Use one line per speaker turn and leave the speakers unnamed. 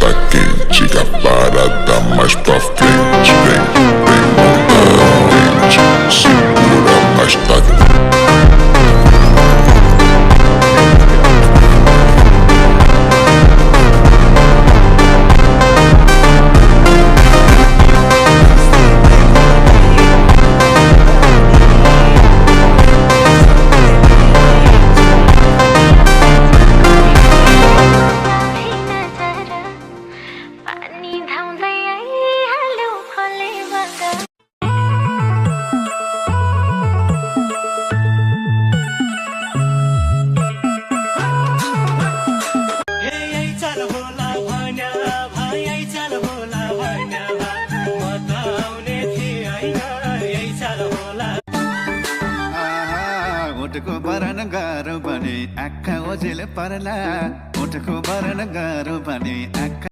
tá quente, que a parada mais pra frente. Vem monta quente, segura mais tá.
उठको बरन गाह्रो भने आँखा ओझेल परला उठको बरन गाह्रो भने आँखा